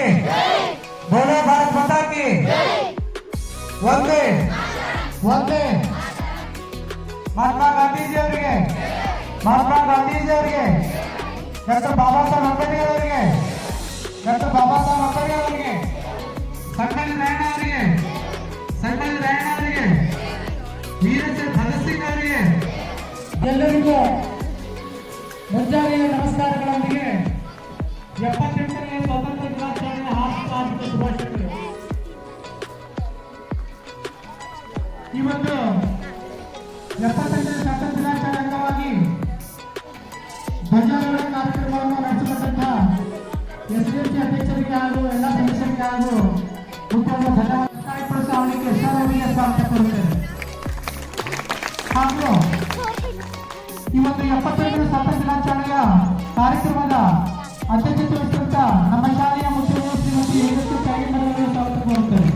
की बोलो भारत माता की वंदे वंदे महात्मा ಗಾಂಧೀಜಿ ಅವರಿಗೆ ಡಾಕ್ಟರ್ ಬಾಬಾ ಸಾಹೇಬ್ ಅಂಬೇಡ್ಕರ್ ಅವರಿಗೆ ಸಂಗೊಳ್ಳಿ ರಾಯಣ್ಣ ಅವರಿಗೆ ವೀರಶ್ರೀ ಭಗತ್ ಸಿಂಗ್ ಅವರಿಗೆ ಎಲ್ಲರಿಗೂ ಮುಂಜಾನೆಯ ನಮಸ್ಕಾರಗಳೊಂದಿಗೆ 78ನೇ ಸ್ವಾತಂತ್ರ್ಯ ದಿನಾಚರಣೆಯ ಹಾರ್ದಿಕ ಶುಭಾಶಯಗಳು. ಇವತ್ತು 78ನೇ ಸ್ವಾತಂತ್ರ್ಯ ದಿನಾಚರಣೆ ಅಂಗವಾಗಿ ಧ್ವಜಾರೋಹಣ ಕಾರ್ಯಕ್ರಮವನ್ನು ನಡೆಸಿಕೊಂಡಂತಹ ಎಸ್ಡಿಎಂಸಿ ಅಧ್ಯಕ್ಷರಿಗೆ ಹಾಗೂ ಎಲ್ಲ ಸದಸ್ಯರಿಗೆ ಹಾಗೂ ಮುಖ್ಯವಾದ ಧನ್ಯವಾದ ಅವರಿಗೆ ಸ್ವಾಗತ ಕೋರುತ್ತೇನೆ. ಹಾಗೂ ಇವತ್ತು 75ನೇ ಸ್ವಾತಂತ್ರ್ಯ ದಿನಾಚರಣೆಯ ಕಾರ್ಯಕ್ರಮದ ಅಧ್ಯಕ್ಷತೆ ವಹಿಸಿದಂತ ನಮ್ಮ ಶಾಲೆಯ ಮುಖ್ಯ ಶ್ರೀಮತಿ ವೇದಶ್ರೀ ತ್ಯಾಗೇಂದ್ರರಿಗೆ ಸ್ವಾಗತ ಕೋರುತ್ತೇನೆ.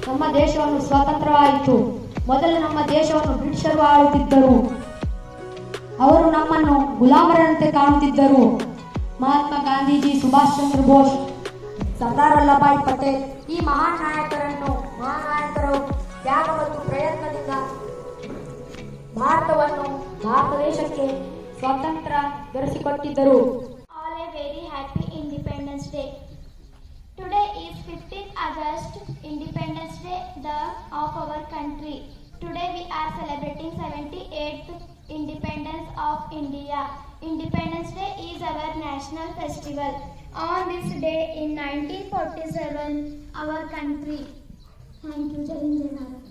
ನಮ್ಮ ದೇಶವನ್ನು ಸ್ವಾತಂತ್ರ್ಯವಾಯಿತು. ಮೊದಲು ನಮ್ಮ ದೇಶವನ್ನು ಬ್ರಿಟಿಷರು ಆಳುತ್ತಿದ್ದರು. ಅವರು ನಮ್ಮನ್ನು ಗುಲಾಮರಂತೆ ಕಾಣುತ್ತಿದ್ದರು. ಮಹಾತ್ಮ ಗಾಂಧೀಜಿ, ಸುಭಾಷ್ ಚಂದ್ರ ಬೋಸ್, ಸರ್ದಾರ್ ವಲ್ಲಭಾಯ್ ಪಟೇಲ್ ಈ ಮಹಾನ್ ನಾಯಕರು ತ್ಯಾಗ ಮತ್ತು ಪ್ರಯತ್ನದಿಂದ ಭಾರತ ದೇಶಕ್ಕೆ ಸ್ವಾತಂತ್ರ್ಯ ದೊರಕಿಕೊಟ್ಟಿದ್ದರು. All a very happy Independence Day. Today is 15th August, Independence Day of our country. Today we are celebrating 78th Independence of India. Independence Day is our national festival. On this day in 1947, our country. Thank you. Jai Hind, Jai Bharat.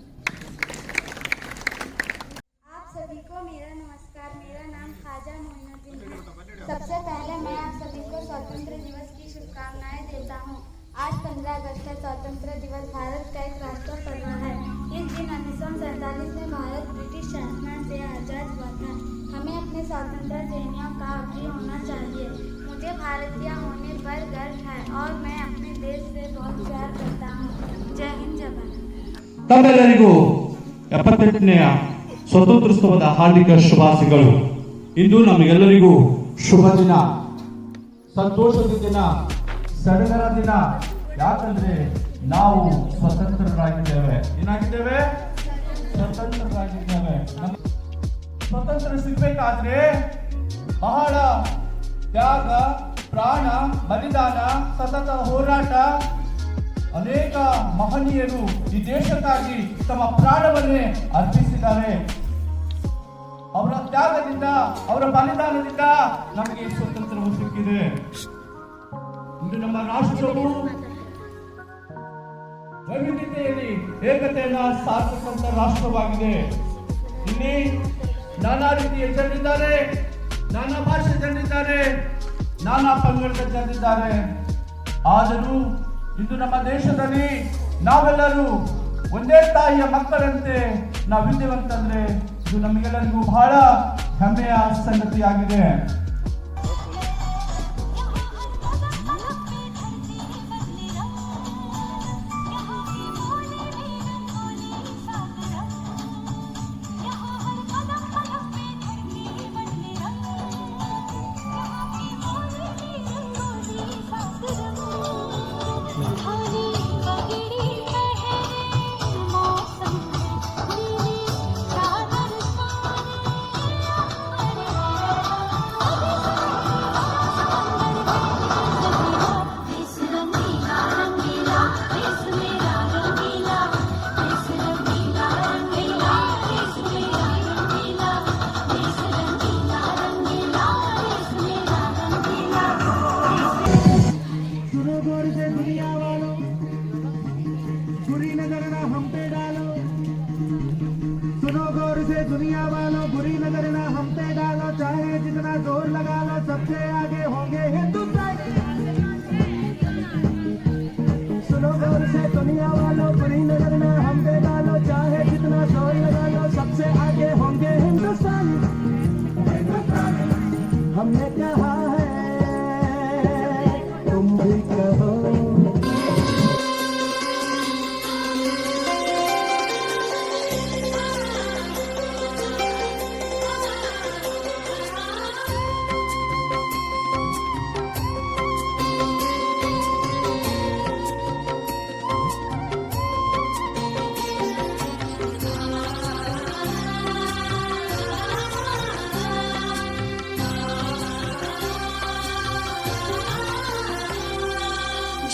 आप सभी को मेरा नमस्कार. मेरा नाम ख्वाजा मोइनुद्दीन है. सबसे पहले मैं आप सभी को स्वतंत्र दिवस की शुभकामनाएं देता हूँ. आज 15 अगस्त है. स्वतंत्र दिवस भारत का एक राष्ट्रीय पर्व है. इस दिन 1947 में भारत ब्रिटिश शासन से आजाद हुआ था. हमें अपने स्वतंत्र सेनानियों का अभी होना चाहिए. मुझे भारतीय होने पर गर्व है और मैं अपने देश से बहुत प्यार करता हूँ. जय हिंद, जय भारत. ತಮ್ಮೆಲ್ಲರಿಗೂ 78ನೇ ಸ್ವಾತಂತ್ರ್ಯೋತ್ಸವದ ಹಾರ್ದಿಕ ಶುಭಾಶಯಗಳು. ಇಂದು ನಮಗೆಲ್ಲರಿಗೂ ಶುಭ ದಿನ, ಸಂತೋಷದ ದಿನ, ಸಡಗರ ದಿನ. ಯಾಕಂದ್ರೆ ನಾವು ಸ್ವತಂತ್ರರಾಗಿದ್ದೇವೆ. ಏನಾಗಿದ್ದೇವೆ? ಸ್ವತಂತ್ರರಾಗಿದ್ದೇವೆ. ಸ್ವತಂತ್ರ ಸಿಗಬೇಕಾದ್ರೆ ಬಹಳ ತ್ಯಾಗ, ಪ್ರಾಣ, ಬಲಿದಾನ, ಸತತ ಹೋರಾಟ, ಅನೇಕ ಮಹನೀಯರು ಈ ದೇಶಕ್ಕಾಗಿ ತಮ್ಮ ಪ್ರಾಣವನ್ನೇ ಅರ್ಪಿಸಿದ್ದಾರೆ. ಅವರ ತ್ಯಾಗದಿಂದ, ಅವರ ಬಲಿದಾನದಿಂದ ನಮಗೆ ಸ್ವತಂತ್ರವು ಸಿಕ್ಕಿದೆ. ಇಂದು ನಮ್ಮ ರಾಷ್ಟ್ರವು ವೈವಿಧ್ಯತೆಯಲ್ಲಿ ಏಕತೆಯನ್ನು ಸಾಧಿಸುವಂತ ರಾಷ್ಟ್ರವಾಗಿದೆ. ಇಲ್ಲಿ ನಾನಾ ರೀತಿಯ ಜನರಿದ್ದಾರೆ, ನಾನಾ ಭಾಷೆ ಜನರಿದ್ದಾರೆ, ನಾನಾ ಪಂಗಡದ ಜನರಿದ್ದಾರೆ. ಆದರೂ ಇಂದು ನಮ್ಮ ದೇಶದಲ್ಲಿ ನಾವೆಲ್ಲರೂ ಒಂದೇ ತಾಯಿಯ ಮಕ್ಕಳಂತೆ ನಾವಿದ್ದೇವಂತಂದ್ರೆ ಇದು ನಮಗೆಲ್ಲರಿಗೂ ಬಹಳ ಹೆಮ್ಮೆಯ ಸಂಗತಿಯಾಗಿದೆ. दुनिया वालों बुरी नजर ना हम पे डालो, चाहे जितना जोर लगा लो सबसे आगे होंगे हिंदुस्तान। हमने कहा है तुम भी कहो।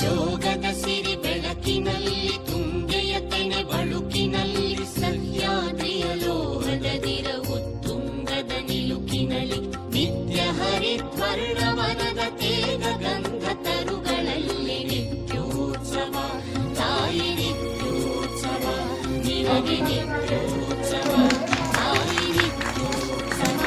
ಜೋಗದ ಸಿರಿ ಬೆಳಕಿನಲ್ಲಿ ತುಂಗೆಯ ತೆನೆ ಬಳುಕಿನಲ್ಲಿ ಸಹ್ಯಾದ್ರಿಯ ಲೋಹದದಿರ ಉತ್ತುಂಗದ ನಿಲುಕಿನಲ್ಲಿ ನಿತ್ಯ ಹರಿದ್ವರ್ಣವನದ ತೇಗ ಗಂಧ ತರುಗಳಲ್ಲಿ ನಿತ್ಯೋತ್ಸವ ತಾಯಿ ನಿತ್ಯೋತ್ಸವ ನಿನಗೆ ನಿತ್ಯೋತ್ಸವ ತಾಯಿ ನಿತ್ಯೋತ್ಸವ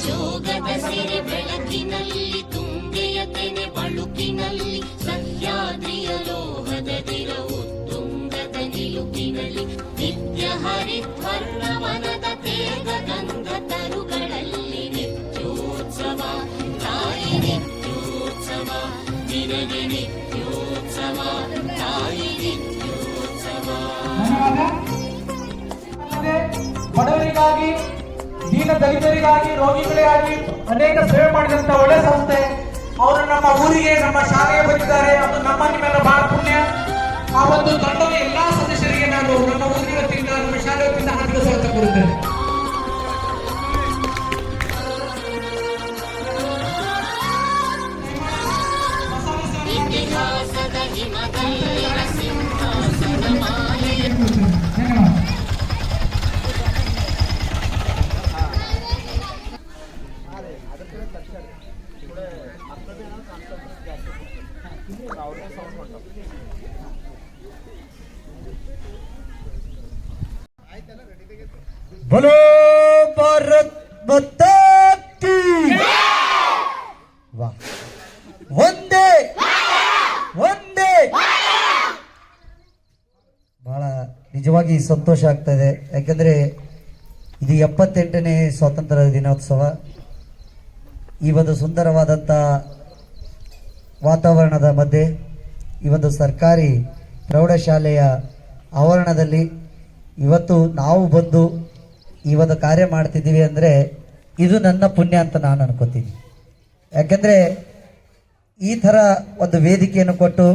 ಜೋಗದ ಸಿರಿ ಬೆಳಕಿನಲ್ಲಿ ತುಂಗೆಯ ತೆನೆ ಬಳುಕಿನಲ್ಲಿ ಸಹ್ಯಾದ್ರಿಯ ಲೋಹದದಿರ ಉತ್ತುಂಗದ ನಿಲುಕಿನಲ್ಲಿ ನಿತ್ಯ ಹರಿದ್ವರ್ಣವನದ ತೇಗ ಗಂಧ ತರುಗಳಲ್ಲಿ ನಿತ್ಯೋತ್ಸವ ತಾಯಿ ನಿತ್ಯೋತ್ಸವ ನಿನಗೆ ನಿತ್ಯೋತ್ಸವ ತಾಯಿ ನಿತ್ಯೋತ್ಸವ. ಅಲ್ಲದೆ ಬಡವರಿಗಾಗಿ ದೀನ ದಲಿತರಿಗಾಗಿ ರೋಗಿಗಳಿಗಾಗಿ ಅನೇಕ ಸೇವೆ ಮಾಡಿದಂತ ಒಳ್ಳೆ ಸಂಸ್ಥೆ. ಅವರು ನಮ್ಮ ಊರಿಗೆ ನಮ್ಮ ಶಾಲೆಗೆ ಬಂದಿದ್ದಾರೆ. ಅದು ನಮ್ಮ ನಿಮ್ಮೆಲ್ಲ ಬಹಳ ಪುಣ್ಯ. ಆ ಒಂದು ತಂಡದ ಎಲ್ಲಾ ಸದಸ್ಯರಿಗೆ ನಾನು ನಮ್ಮ ಊರಿನ ವತಿಯಿಂದ ನಮ್ಮ ಶಾಲೆ ವತಿಯಿಂದ ಹಾರ್ದಿಕ ಸ್ವಾಗತ ಕೋರುತ್ತೇನೆ. ಇತಿಹಾಸದ ಹಿಮಗಲ್ಲ ಸಿಂಹಾಸನ ಮಾಲೆಯ ಧನ್ಯವಾದ. बोलो भारत माता की वाह ಒಂದೇ ಒಂದೇ ಬಹಳ ನಿಜವಾಗಿ ಸಂತೋಷ ಆಗ್ತಾ ಇದೆ. ಯಾಕಂದ್ರೆ ಇದು 78ನೇ ಸ್ವಾತಂತ್ರ್ಯ ದಿನೋತ್ಸವ. ಈ ಒಂದು ಸುಂದರವಾದಂಥ ವಾತಾವರಣದ ಮಧ್ಯೆ ಈ ಒಂದು ಸರ್ಕಾರಿ ಪ್ರೌಢಶಾಲೆಯ ಆವರಣದಲ್ಲಿ ಇವತ್ತು ನಾವು ಬಂದು ಈ ಒಂದು ಕಾರ್ಯ ಮಾಡ್ತಿದ್ದೀವಿ ಅಂದರೆ ಇದು ನನ್ನ ಪುಣ್ಯ ಅಂತ ನಾನು ಅನ್ಕೋತೀನಿ. ಯಾಕೆಂದರೆ ಈ ಥರ ಒಂದು ವೇದಿಕೆಯನ್ನು ಕೊಟ್ಟು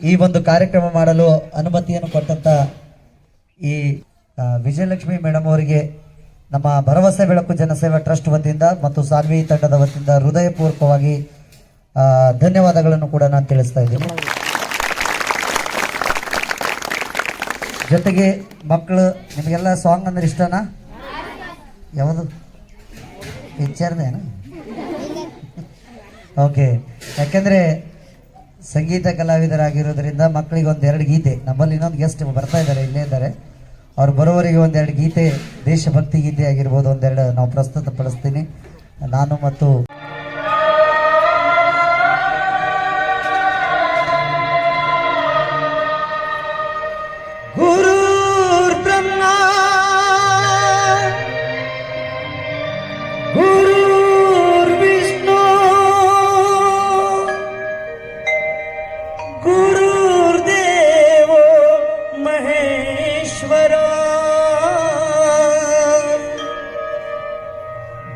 ಈ ಒಂದು ಕಾರ್ಯಕ್ರಮ ಮಾಡಲು ಅನುಮತಿಯನ್ನು ಕೊಟ್ಟಂಥ ಈ ವಿಜಯಲಕ್ಷ್ಮಿ ಮೇಡಮ್ ಅವರಿಗೆ ನಮ್ಮ ಭರವಸೆ ಬೆಳಕು ಜನಸೇವಾ ಟ್ರಸ್ಟ್ ವತಿಯಿಂದ ಮತ್ತು ಸಾನ್ವಿ ತಂಡದ ವತಿಯಿಂದ ಹೃದಯಪೂರ್ವಕವಾಗಿ ಧನ್ಯವಾದಗಳನ್ನು ಕೂಡ ನಾನು ತಿಳಿಸ್ತಾ ಇದ್ದೀನಿ. ಜೊತೆಗೆ ಮಕ್ಕಳು ನಿಮಗೆಲ್ಲ ಸಾಂಗ್ ಅಂದ್ರೆ ಇಷ್ಟನಾ? ಯಾವುದು ಪಿಕ್ಚರ್ದೇನು? ಓಕೆ. ಯಾಕೆಂದರೆ ಸಂಗೀತ ಕಲಾವಿದರಾಗಿರೋದ್ರಿಂದ ಮಕ್ಕಳಿಗೆ ಒಂದೆರಡು ಗೀತೆ, ನಮ್ಮಲ್ಲಿ ಇನ್ನೊಂದು ಗೆಸ್ಟ್ ಬರ್ತಾ ಇದ್ದಾರೆ, ಇಲ್ಲೇ ಇದ್ದಾರೆ, ಅವ್ರು ಬರೋವರೆಗೆ ಒಂದೆರಡು ಗೀತೆ, ದೇಶಭಕ್ತಿ ಗೀತೆ ಆಗಿರ್ಬೋದು ಒಂದೆರಡು ನಾವು ಪ್ರಸ್ತುತಪಡಿಸ್ತೀನಿ ನಾನು ಮತ್ತು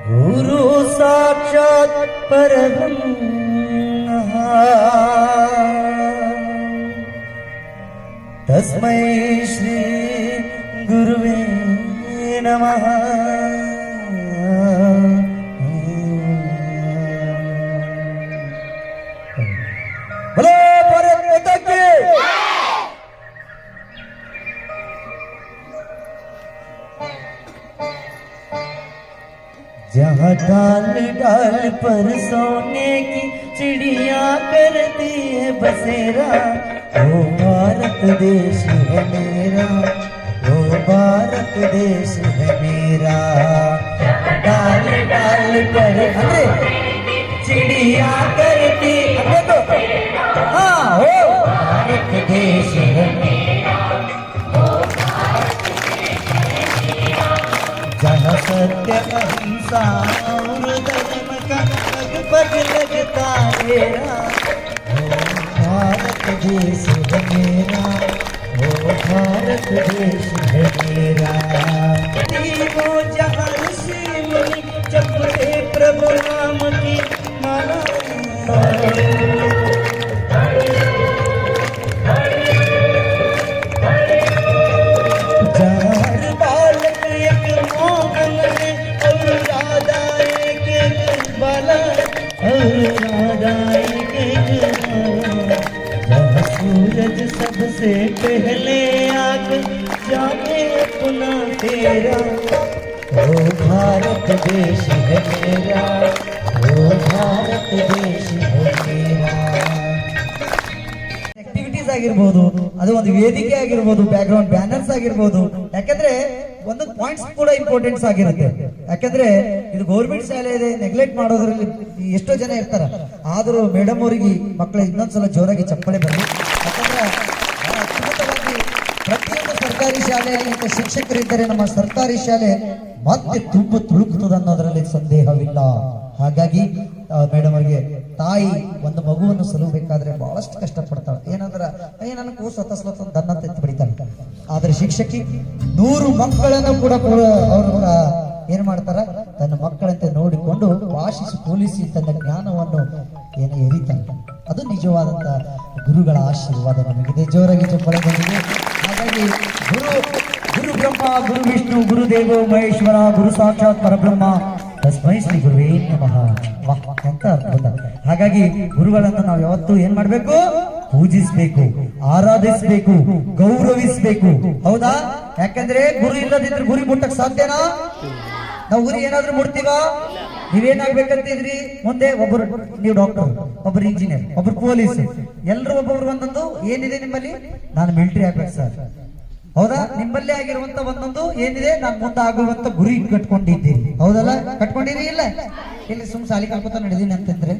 गुरु साक्षात परब्रह्म तस्मै श्री गुरुवे नमः। बोलो भारत माता की। जहाँ डाल डाल पर सोने की चिड़िया करती है बसेरा, वो भारत देश है मेरा, वो भारत देश है मेरा। डाल डाल पर चिड़िया करती है, हाँ वो भारत देश है मेरा, जहाँ सत्य अहिंसा और का लगभग लगता मेरा ओ भारत देश है मेरा ओ भारत देश है मेरा तीनों जहां से मिली जपते प्रभु नाम की माला चार बालक एक मोहन है और राधा एक बाला और राधा एक बाला जहाँ सूरज सबसे पहले आग जाने अपना तेरा ओ भारत देश है मेरा ओ भारत देश है मेरा ಆಕ್ಟಿವಿಟೀಸ್ ಆಗಿರ್ಬೋದು, ಅದು ಒಂದು ವೇದಿಕೆ ಆಗಿರ್ಬೋದು, ಬ್ಯಾಕ್ ಗ್ರೌಂಡ್ ಬ್ಯಾನರ್ಸ್ ಆಗಿರ್ಬೋದು. ಯಾಕಂದ್ರೆ ಒಂದೊಂದು ಪಾಯಿಂಟ್ಸ್ ಕೂಡ ಇಂಪಾರ್ಟೆನ್ಸ್ ಆಗಿರುತ್ತೆ. ಯಾಕಂದ್ರೆ ಇದು ಗೌರ್ಮೆಂಟ್ ಶಾಲೆ ಇದೆ, ನೆಗ್ಲೆಕ್ಟ್ ಮಾಡೋದ್ರಲ್ಲಿ ಎಷ್ಟೋ ಜನ ಇರ್ತಾರ. ಆದರೂ ಮೇಡಮ್ ಅವರಿಗೆ ಮಕ್ಕಳು ಇನ್ನೊಂದ್ಸಲ ಜೋರಾಗಿ ಚಪ್ಪಳೆ ಬರಲಿ. ಯಾಕಂದ್ರೆ ಬಹಳ ಅದ್ಭುತವಾಗಿ ಪ್ರತಿಯೊಂದು ಸರ್ಕಾರಿ ಶಾಲೆಯಲ್ಲಿ ಇಂಥ ಶಿಕ್ಷಕರಿದ್ದರೆ ನಮ್ಮ ಸರ್ಕಾರಿ ಶಾಲೆ ಮತ್ತೆ ತುಂಬ ತುಳುಕುತ್ತದೆ ಅನ್ನೋದ್ರಲ್ಲಿ ಸಂದೇಹವಿಲ್ಲ. ಹಾಗಾಗಿ ಮೇಡಮ್ ಅವರಿಗೆ ತಾಯಿ ಒಂದು ಮಗುವನ್ನು ಸಲುಬೇಕಾದ್ರೆ ಬಹಳಷ್ಟು ಕಷ್ಟಪಡ್ತಾಳೆ. ಏನಂದ್ರ ನನ್ನ ಕೂಸು ಸತಸ್ಲತ್ತ ದನ್ನ ತೆತ್ತು ಬಿಡಿತಾಳೆ. ಆದ್ರೆ ಶಿಕ್ಷಕಿ 100 ಮಕ್ಕಳನ್ನು ಕೂಡ ಅವರು ಏನ್ ಮಾಡ್ತಾರ, ತನ್ನ ಮಕ್ಕಳಂತೆ ನೋಡಿಕೊಂಡು ವಾಶಿಸಿ ಪೋಲಿಸಿ ತನ್ನ ಜ್ಞಾನವನ್ನು ಎರಿತಾನೆ. ಅದು ನಿಜವಾದಂತ ಗುರುಗಳ ಆಶೀರ್ವಾದ ನಮಗಿದೆ. ಜೋರಾಗಿ ಚಪ್ಪಳೆ ಬಂದಿದೆ. ಹಾಗಾಗಿ ಗುರು ಬ್ರಹ್ಮ ಗುರು ವಿಷ್ಣು ಗುರು ದೇವೋ ಮಹೇಶ್ವರ ಗುರು ಸಾಕ್ಷಾತ್ ಪರಬ್ರಹ್ಮ ತಸ್ಮೈ ಶ್ರೀ ಗುರುವೇ ನಮಃ. ವಾಹ್, ಎಂತ ಅದ್ಭುತ. ಹಾಗಾಗಿ ಗುರುಗಳನ್ನು ನಾವು ಯಾವತ್ತೂ ಏನ್ ಮಾಡ್ಬೇಕು, ಪೂಜಿಸ್ಬೇಕು, ಆರಾಧಿಸ್ಬೇಕು, ಗೌರವಿಸ್ಬೇಕು. ಹೌದಾ? ಯಾಕಂದ್ರೆ ಗುರು ಇಲ್ಲದಿದ್ರೆ ಗುರಿ ಮುಟ್ಟಕ್ ಸಾಧ್ಯನಾ? ನಾವು ಗುರಿ ಏನಾದ್ರೂ ಮುಟ್ತೀವ? ನೀವೇನಾಗ್ಬೇಕಂತಿದ್ರಿ ಮುಂದೆ? ಒಬ್ಬರು ನೀವು ಡಾಕ್ಟರ್, ಒಬ್ಬರು ಇಂಜಿನಿಯರ್, ಒಬ್ಬರು ಪೊಲೀಸ್, ಎಲ್ಲರೂ ಒಬ್ಬೊಬ್ರು ಒಂದೊಂದು ಏನಿದೆ ನಿಮ್ಮಲ್ಲಿ? ನಾನು ಮಿಲಿಟರಿ ಆಗ್ಬೇಕು ಸರ್. ಹೌದಾ? ನಿಮ್ಮಲ್ಲೇ ಆಗಿರುವಂತ ಒಂದೊಂದು ಏನಿದೆ, ನಾನು ಮುಂದೆ ಆಗುವಂತ ಗುರಿ ಕಟ್ಕೊಂಡಿದ್ದೀರಿ. ಹೌದಲ್ಲ? ಕಟ್ಕೊಂಡಿರಿ ಇಲ್ಲ? ಇಲ್ಲಿ ಸುಮ್ ಸಾಲಿ ಕಲ್ಕೊತ ನಡೆದೀನಿ ಅಂತಂದ್ರೆ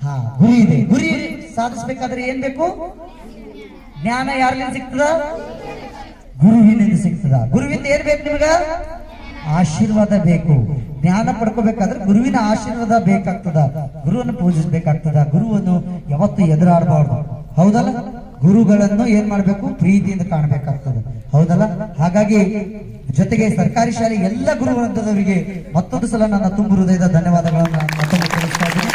ಹಾ, ಗುರಿ ಇದೆ. ಗುರಿ ಸಾಧಿಸ್ಬೇಕಾದ್ರೆ ಏನ್ ಬೇಕು? ಜ್ಞಾನ ಯಾರಿಂದ ಸಿಗ್ತದ? ಗುರುವಿನಿಂದ ಸಿಗ್ತದ. ಗುರುವಿಂದ ಏನ್ ಬೇಕು ನಿಮ್ಗ? ಆಶೀರ್ವಾದ ಬೇಕು. ಜ್ಞಾನ ಪಡ್ಕೋಬೇಕಾದ್ರೆ ಗುರುವಿನ ಆಶೀರ್ವಾದ ಬೇಕಾಗ್ತದ. ಗುರುವನ್ನು ಪೂಜಿಸ್ಬೇಕಾಗ್ತದ. ಗುರುವನ್ನು ಯಾವತ್ತು ಎದುರಾಡಬಾರ್ದು. ಹೌದಲ್ಲ? ಗುರುಗಳನ್ನು ಏನ್ ಮಾಡ್ಬೇಕು? ಪ್ರೀತಿಯಿಂದ ಕಾಣಬೇಕಾಗ್ತದೆ. ಹೌದಲ್ಲ? ಹಾಗಾಗಿ ಜೊತೆಗೆ ಸರ್ಕಾರಿ ಶಾಲೆ ಎಲ್ಲ ಗುರು ವೃಂದದವರಿಗೆ ಮತ್ತೊಂದು ಸಲ ನನ್ನ ತುಂಬು ಹೃದಯದ ಧನ್ಯವಾದಗಳನ್ನು ನಾನು ಮತ್ತೊಮ್ಮೆ ತಿಳಿಸ್ತಾ ಇದ್ದೀನಿ.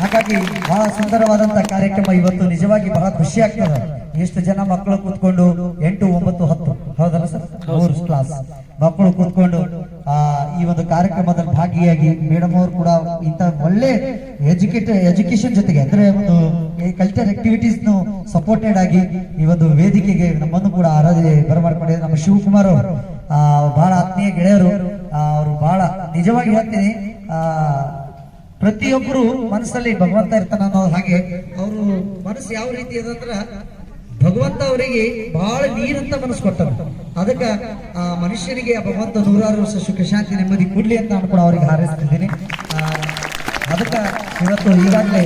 ಹಾಗಾಗಿ ಬಹಳ ಸುಂದರವಾದಂತ ಕಾರ್ಯಕ್ರಮ ಇವತ್ತು. ನಿಜವಾಗಿ ಬಹಳ ಖುಷಿ ಆಗ್ತದೆ. ಎಷ್ಟು ಜನ ಮಕ್ಕಳು ಕೂತ್ಕೊಂಡು 8, 9, 10 ಹೌದಲ್ಲ ಸರ್, 3 ಕ್ಲಾಸ್ ಮಕ್ಕಳು ಕೂತ್ಕೊಂಡು ಈ ಒಂದು ಕಾರ್ಯಕ್ರಮದಲ್ಲಿ ಭಾಗಿಯಾಗಿ ಮೇಡಮ್ ಅವರು ಕೂಡ ಇಂತ ಒಳ್ಳೆ ಎಜುಕೇಶನ್ ಜೊತೆಗೆ ಅಂದ್ರೆ ಒಂದು ಕಲ್ಚರ್ ಆಕ್ಟಿವಿಟೀಸ್ ಸಪೋರ್ಟೆಡ್ ಆಗಿ ಈ ಒಂದು ವೇದಿಕೆಗೆ ನಮ್ಮನ್ನು ಕೂಡ ಬರಮಾಡ್ಕೊಂಡಿದ್ದಾರೆ. ನಮ್ಮ ಶಿವಕುಮಾರ್ ಅವರು ಬಹಳ ಆತ್ಮೀಯ ಗೆಳೆಯರು. ಅವರು ಬಹಳ ನಿಜವಾಗಿ ಹೇಳ್ತೀನಿ, ಪ್ರತಿಯೊಬ್ಬರು ಮನಸ್ಸಲ್ಲಿ ಭಗವಂತ ಇರ್ತಾನ ಅನ್ನೋ ಹಾಗೆ ಅವರು ಮನಸ್ಸು ಯಾವ ರೀತಿ ಅದಂದ್ರ ಭಗವಂತ ಅವರಿಗೆ ಬಹಳ ನೀರಂತ ಮನಸ್ಸು ಕೊಟ್ಟರು. ಅದಕ್ಕೆ ಆ ಮನುಷ್ಯನಿಗೆ ಆ ಭಗವಂತ 100 ವರ್ಷ ಸುಖ ಶಾಂತಿ ನೆಮ್ಮದಿ ಕೊಡ್ಲಿ ಅಂತ ನಾನು ಕೂಡ ಅವರಿಗೆ ಹಾರೈಸ್ತಿದ್ದೀನಿ. ಅದಕ್ಕೆ ಇವತ್ತು ಈಗಾಗಲೇ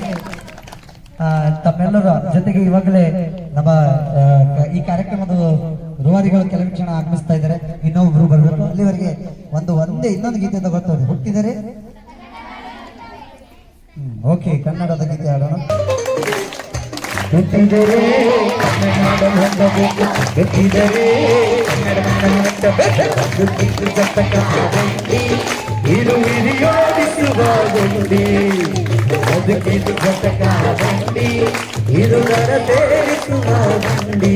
ತಮ್ಮೆಲ್ಲರ ಜೊತೆಗೆ ಇವಾಗಲೇ ನಮ್ಮ ಈ ಕಾರ್ಯಕ್ರಮದ ರೂವಾರಿಗಳು ಕೆಲವು ಕ್ಷಣ ಆಗಮಿಸ್ತಾ ಇದ್ದಾರೆ. ಇನ್ನೊಬ್ರು ಬರಬೇಕು. ಅಲ್ಲಿವರೆಗೆ ಒಂದೇ ಇನ್ನೊಂದು ಗೀತೆ ತಗೋತಾರೆ. ಹುಟ್ಟಿದರೆ ಓಕೆ, ಕನ್ನಡದ ಗೀತೆ ಆಡೋಣ. ಹುಟ್ಟಿದರೆ ಕನ್ನಡ ಹೊಂದಬೇಕು, ಹುಟ್ಟಿದರೆ ಕನ್ನಡ ಇದು ಹಿರಿಯೋಡಿಸುವ ಗುಂಡಿ, ಬದುಕಿದು ಘಟಕ ಬಂಡಿ, ಇದು ನರ ಸೇರಿಸುವ ಗುಂಡಿ.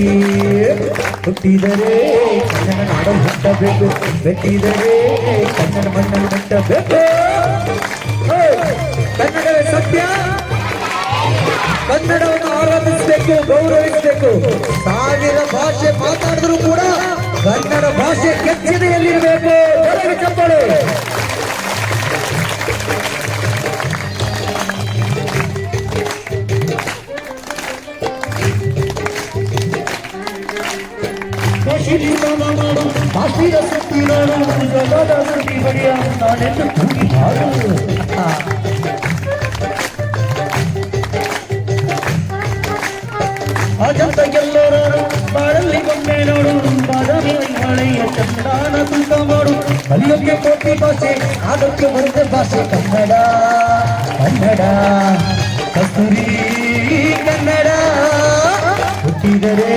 ಹುಟ್ಟಿದರೆ ಕನ್ನಡ ನಾಡು ಹುಟ್ಟಬೇಕು, ಬೆಟ್ಟಿದರೆ ಕನ್ನಡ ಮಣ್ಣನ್ನು ಹುಟ್ಟಬೇಕು. ಕನ್ನಡವೇ ಸತ್ಯ. ಕನ್ನಡವನ್ನು ಆರಾಧಿಸಬೇಕು, ಗೌರವಿಸಬೇಕು. 1000 ಭಾಷೆ ಮಾತಾಡಿದ್ರು ಕೂಡ ಕನ್ನಡ ಭಾಷೆ ಕೆಚ್ಚನೆಯಲ್ಲಿರಬೇಕು. ಚಪ್ಪಳು. ಕಾಶಿಯ ಸುತ್ತಿ ನಾನು ಜಗದ ಸುದ್ದಿ ಬಡಿಯ ನಾನೆಂದು ಕೂಗಿ ಹಾಡು. ಅಜಂತ ಎಲ್ಲರೂ ಬಾಳಲ್ಲಿ ಒಮ್ಮೆ ನೋಡು, ಬಾದಾಮಿ ಮಳೆಯ ಕನ್ನಡನ ತೂಕ ಮಾಡು ಕಲಿಯೋಕ್ಕೆ ಕೋಟಿ ಭಾಷೆ ಆಡೋಕ್ಕೆ ಒಂದೇ ಭಾಷೆ ಕನ್ನಡ ಕನ್ನಡ ಕಸ್ತೂರಿ ಕನ್ನಡ ಹುಟ್ಟಿದರೆ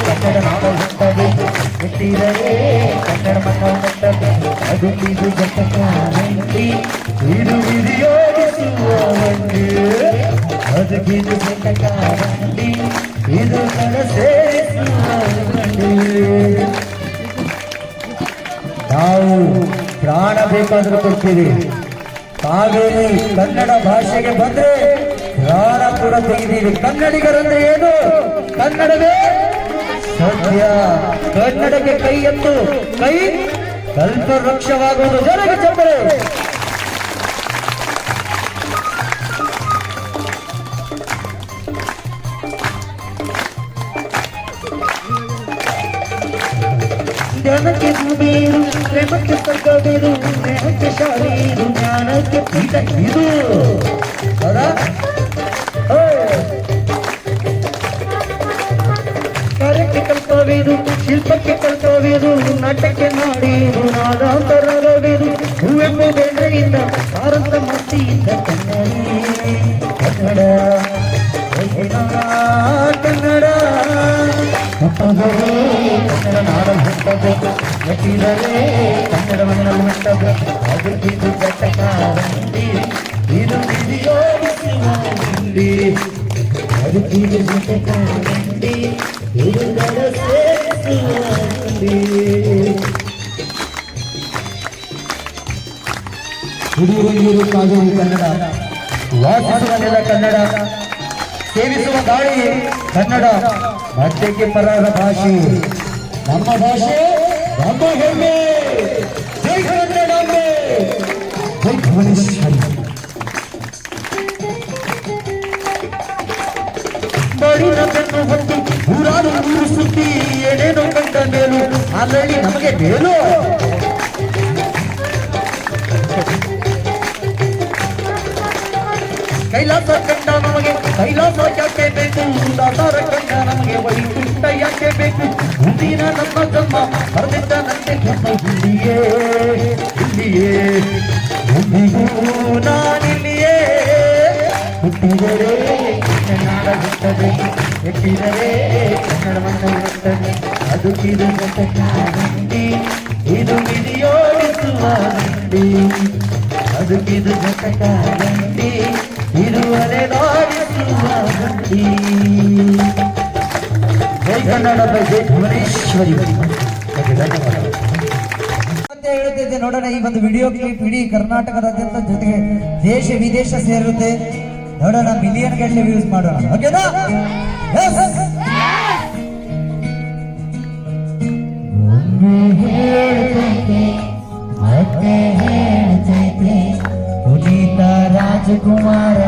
ಕನ್ನಡ ನಾಡ ಹುಟ್ಟಬೇಕು ಹುಟ್ಟಿದರೆ ಕನ್ನಡ ಮನ ಹುಟ್ಟಬೇಕು ಅದು ಇದು ಜಗತ್ತಿ ಇದು ವಿಧಿಯೋಗಿಸುವ ಬಂಡಿ ಅದಕ್ಕಿದು ಜಗತ್ತಿ ಇದು ಕಲ ಸೇರಿಸುವ ಬಂಡಿ ನಾವು ಪ್ರಾಣ ಬೇಕಾದರೂ ಕೊಡ್ತೀವಿ ಹಾಗೇನೆ ಕನ್ನಡ ಭಾಷೆಗೆ ಬಂದ್ರೆ ಪ್ರಾಣ ಕೂಡ ತೆಗಿದೀವಿ ಕನ್ನಡಿಗರಂದ್ರೆ ಏನು ಕನ್ನಡವೇ ಸತ್ಯ ಕನ್ನಡಕ್ಕೆ ಕೈ ಎತ್ತು ಕೈ ಕಲ್ಪ ವೃಕ್ಷವಾಗುವುದು ಜನಗೆ ಚಪ್ಪರೆ ಜ್ಞಾನಕ್ಕೆ ಬೇರು ಪ್ರೇಮಕ್ಕೆ ಸ್ವರ್ಗವೇರು ಜ್ಞಾನಕ್ಕೆ ಶಾಲೆಯಿದು ಜ್ಞಾನಕ್ಕೆ ಪೀಠ ಇದು ಹೌದಾ ಕಾರ್ಯಕ್ಕೆ ಕಲ್ಪವೇದು ಶಿಲ್ಪಕ್ಕೆ ಕಲ್ಪವೇದು ನಾಟಕ್ಕೆ ನಾಡಿದು ನಾದಾಂತರವೇದು ಹೂವೆಂಬು ಬೆಂಡೆಯಿಂದ ಭಾರತ ಮಸ್ತಿಯಿಂದ ಕನ್ನಡ ಕನ್ನಡ ಹುಟ್ಟುದರೆ ಕನ್ನಡ ನಾಡಲ್ಲಿ ಹುಟ್ಟಬೇಕು ಮೆಟ್ಟಿದರೆ ಕನ್ನಡ ಮಣ್ಣಲ್ಲಿ ಹುಟ್ಟಬೇಕು ಅದಕ್ಕಿದು ಜಟಕಾರಂಡಿ ಇದು ವಿಧಿಯೋಗಿಸುವ ಬಂಡಿ ಅದಕ್ಕಿದು ಜಟಕಾರಂಡಿ ಇದು ದಡ ಸೇರಿಸುವ ಬಂಡಿ ಹುಡುಗರು ಕಾಗೋದು ಕನ್ನಡ ವಾಸಿಸುವ ನೆಲ ಕನ್ನಡ ಸೇವಿಸುವ ಗಾಳಿ ಕನ್ನಡ ಮಧ್ಯಕ್ಕೆ ಪರಾದ ಭಾಷೆ ನಮ್ಮ ಭಾಷೆ ನಮ್ಮ ಹೆಮ್ಮೆ ಜೈ ಕನ್ನಡಾಂಬೆ ಜೈ ಭುವನೇಶ್ವರಿ ಬಡಿನ ಬೆನ್ನು ಹೊತ್ತಿ ಊರಾರು ಊರು ಸುತ್ತಿ ಏನೇನೋ ಕಂಡ ಮೇಲು ಅಲ್ಲಲ್ಲಿ ನಮಗೆ ಮೇಲು ಕೈಲಾಸ ಕಂಡ ನಮಗೆ ಕೈಲಾಸ ಯಾಕೆ ಬೇಕು ದಾತಾರ ಕಂಡ ನಮಗೆ ವೈಕುಂಠ ಯಾಕೆ ಬೇಕು ಮುಂದಿನ ನಮ್ಮ ಜನ್ಮ ಬರೆದಿದ್ದ ನಂತೆ ನಮ್ಮ ಇಲ್ಲಿಯೇ ಇಲ್ಲಿಯೇ ಮುಂದಿಗೂ ನಾನಿಲ್ಲಿಯೇ ಹುಟ್ಟಿದರೆ ಕನ್ನಡ ಹುಟ್ಟಬೇಕು ಎಟ್ಟಿದರೆ ಕನ್ನಡ ಮಣ್ಣ ಹುಟ್ಟಬೇಕು ಅದು ಇದು ಜಗತ್ತಿ ಇದು ವಿಧಿಯೋಗಿಸುವ ಬಂಡಿ ಅದಕ್ಕಿದು ಜಗತ್ತಿ ಇದು ಅಲೆದಾಡಿಸುವ ಬಂಡಿ ಜೈ ಕನ್ನಡ ಜೈ ಭುವನೇಶ್ವರಿ ಧನ್ಯವಾದ ಮತ್ತೆ ಹೇಳ್ತಿದ್ದೆ ನೋಡೋಣ ಈ ಒಂದು ವಿಡಿಯೋ ಕ್ಲಿಪ್ ಇಡೀ ಕರ್ನಾಟಕದಾದ್ಯಂತ ಜೊತೆಗೆ ದೇಶ ವಿದೇಶ ಸೇರುತ್ತೆ ನೋಡೋಣ ಮಿಲಿಯನ್ ಗಟ್ಟಲೆ ವ್ಯೂಸ್ ಮಾಡೋಣ ಓಕೆನಾ ಮತ್ತೆ ಹೇಳ್ತೈತೆ ಪುನೀತ ರಾಜಕುಮಾರ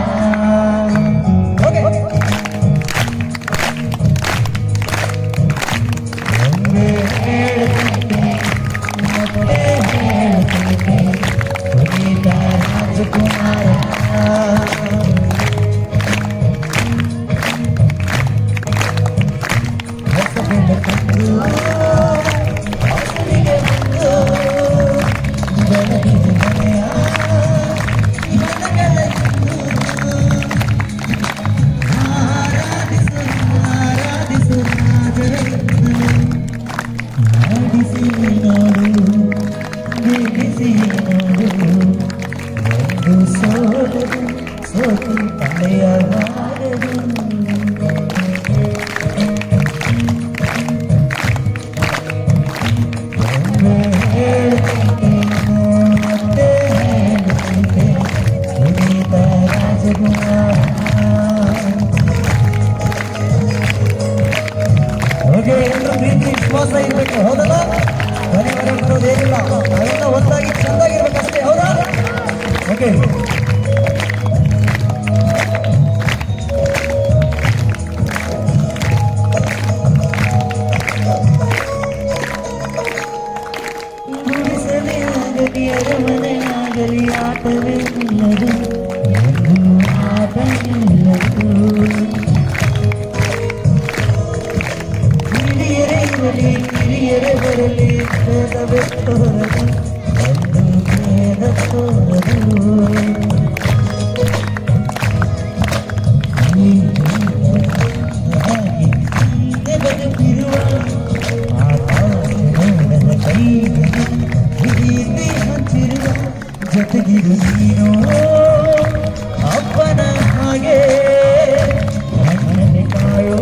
ಒಮ್ಮೆ ಹೇಳ್ತೈತೆ ಮತ್ತೆ ಹೇಳ್ತೈತೆ ಪುನೀತ ರಾಜಕುಮಾರ ವಿಶ್ವಾಸ ಇರಬೇಕು ಹೌದಲ್ಲ ಮನೆ ಬರೋದೇನಿಲ್ಲ ನಾವೆಲ್ಲ ಒಂದಾಗಿ ಚೆಂದಾಗಿರ್ಬೇಕಷ್ಟೇ ಹೌದಾ ಓಕೆ ಅರಮನೆಯಾಗಲಿ ಆಟವೇ ಇಲ್ಲದು ಆಟ ಇಲ್ಲದು ಹಿರಿಯರೇ ಇರಲಿ ಕಿರಿಯ ಬೇರೆ ಬರಲಿ ಭೇದವೇ ತೋರದು ಒಂದು ಭೇದ ತೋರದು ಬದುಕಿರುವ ಆಕಾಶದ ಕೈಗೆ ಪ್ರೀತಿ ಹಂಚಿರುವ ಜೊತೆಗಿರು ನೀನು ಅಪ್ಪನ ಹಾಗೆ ಅಣ್ಣನೆ ಕಾಯೋ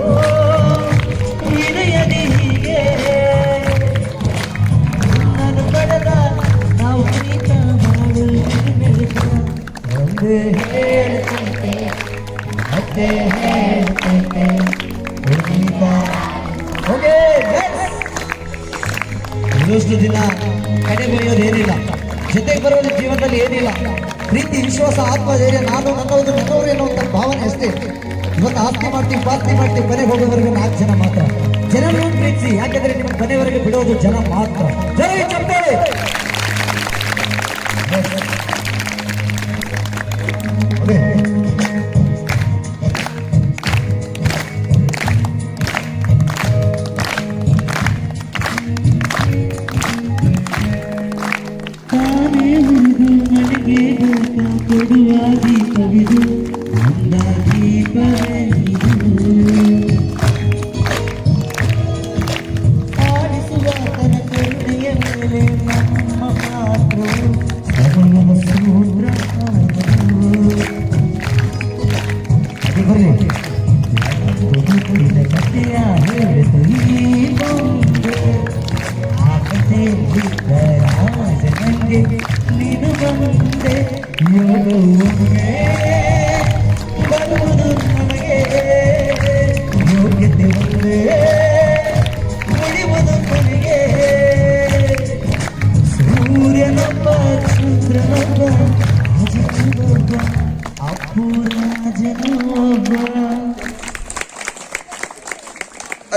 ಹೃದಯದಿ ಹೀಗೆ ನಾನು ಪಡೆದ ನಾವು ಪ್ರೀತ ಮಾಡಲು ಒಂದೇ ಹೇಳ್ತಂತೆ ಮತ್ತೆ ಹೇಳ್ತಂತೆ ಇದಷ್ಟು ದಿನ ಕಡೆಗೊಯ್ಯೋದು ಏನಿಲ್ಲ, ಜೊತೆಗೆ ಬರೋದು ಜೀವನದಲ್ಲಿ ಏನಿಲ್ಲ. ಪ್ರೀತಿ, ವಿಶ್ವಾಸ, ಆತ್ಮಧೈರ್ಯ, ನಾನು ನನ್ನವುದು ನನ್ನವರು ಎನ್ನುವಂಥ ಭಾವನೆ ಅಷ್ಟೇ. ಇವತ್ತು ಆಸ್ತಿ ಮಾಡ್ತೀವಿ, ಪಾಸ್ತಿ ಮಾಡ್ತೀವಿ, ಮನೆಗೆ ಹೋಗೋವರೆಗೂ 4 ಜನ ಮಾತ್ರ. ಜನರನ್ನು ಪ್ರೀತಿಸಿ, ಯಾಕೆಂದ್ರೆ ನಿಮ್ಮ ಮನೆಯವರೆಗೆ ಬಿಡೋದು ಜನ ಮಾತ್ರ. ಜನ ಚಪ್ಪಾಳೆ. ಕೊಡುವಾಗಿ ಕವಿದು ಅಂದ ದೀಪವೇ ಆಡಿಸುವ ತನ ಕರುಣೆಯ ಮೇಲೆ ನಮ್ಮ ಪಾತ್ರವು ಸಮಯವ ಸೂತ್ರ ಬರಲಿ ಕಥೆಯ ಹೇಳಿತು ಈ ಬಂದೆ ಆ ಕಥೆಯಲ್ಲಿ ರಾಜ ನಂಗೆ ನೀನು ಬಂದೆ ಯೋಗವೊಮ್ಮೆ ಬರುವುದು ನಮಗೆ ಯೋಗ್ಯತೆ ಒಂದೇ ಉಳಿಯುವುದು ಕೊನೆಗೆ ಸೂರ್ಯನೊಬ್ಬ ಚಂದ್ರನೊಬ್ಬ ಅಜನೊಬ್ಬ ಅಪುರಾಜನೊಬ್ಬ.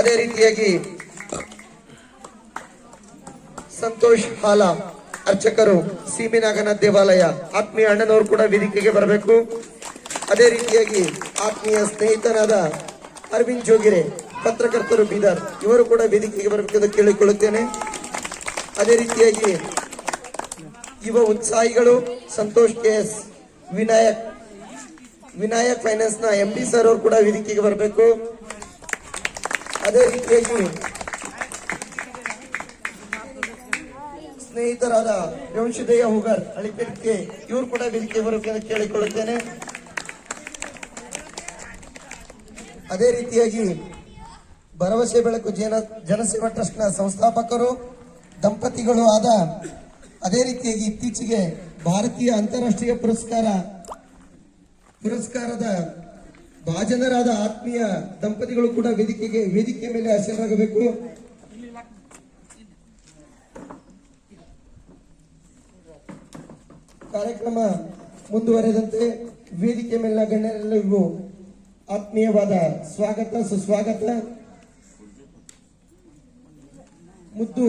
ಅದೇ ರೀತಿಯಾಗಿ ಸಂತೋಷ್ ಹಾಲ ಅರ್ಚಕರು ಸೀಮಿನಾಗನಾಥ್ ದೇವಾಲಯ ಆತ್ಮೀಯ ಅಣ್ಣನವರು ಕೂಡ ವೇದಿಕೆಗೆ ಬರಬೇಕು. ಅದೇ ರೀತಿಯಾಗಿ ಆತ್ಮೀಯ ಸ್ನೇಹಿತನಾದ ಅರವಿಂದ್ ಜೋಗಿರೆ ಪತ್ರಕರ್ತರು ಬೀದರ್ ಇವರು ಕೂಡ ವೇದಿಕೆಗೆ ಬರಬೇಕೆಂದು ಕೇಳಿಕೊಳ್ಳುತ್ತೇನೆ. ಅದೇ ರೀತಿಯಾಗಿ ಯುವ ಉತ್ಸಾಹಿಗಳು ಸಂತೋಷ್ KS, ವಿನಾಯಕ್ ಫೈನಾನ್ಸ್ ನ MD ಸರ್ ಅವರು ಕೂಡ ವೇದಿಕೆಗೆ ಬರಬೇಕು. ಅದೇ ರೀತಿಯಾಗಿ ಸ್ನೇಹಿತರಾದ ವಂಶದೇಯ ಹುಗರ್ ಅಳಿಪೆಟ್ಕೆ ಇವರು ಕೂಡ ವೇದಿಕೆ ಬರಬೇಕೆಂದು ಕೇಳಿಕೊಳ್ಳುತ್ತೇನೆ. ಅದೇ ರೀತಿಯಾಗಿ ಭರವಸೆ ಬೆಳಕು ಜನಸೇವಾ ಟ್ರಸ್ಟ್ ನ ಸಂಸ್ಥಾಪಕರು ದಂಪತಿಗಳು ಆದ ಅದೇ ರೀತಿಯಾಗಿ ಇತ್ತೀಚೆಗೆ ಭಾರತೀಯ ಅಂತಾರಾಷ್ಟ್ರೀಯ ಪುರಸ್ಕಾರದ ಭಾಜನರಾದ ಆತ್ಮೀಯ ದಂಪತಿಗಳು ಕೂಡ ವೇದಿಕೆ ಮೇಲೆ ಹಾಜರಾಗಬೇಕು. ಕಾರ್ಯಕ್ರಮ ಮುಂದುವರೆದಂತೆ ವೇದಿಕೆ ಮೇಲಿನ ಗಣ್ಯರೆಲ್ಲರಿಗೂ ಆತ್ಮೀಯವಾದ ಸ್ವಾಗತ ಸುಸ್ವಾಗತ. ಮುದ್ದು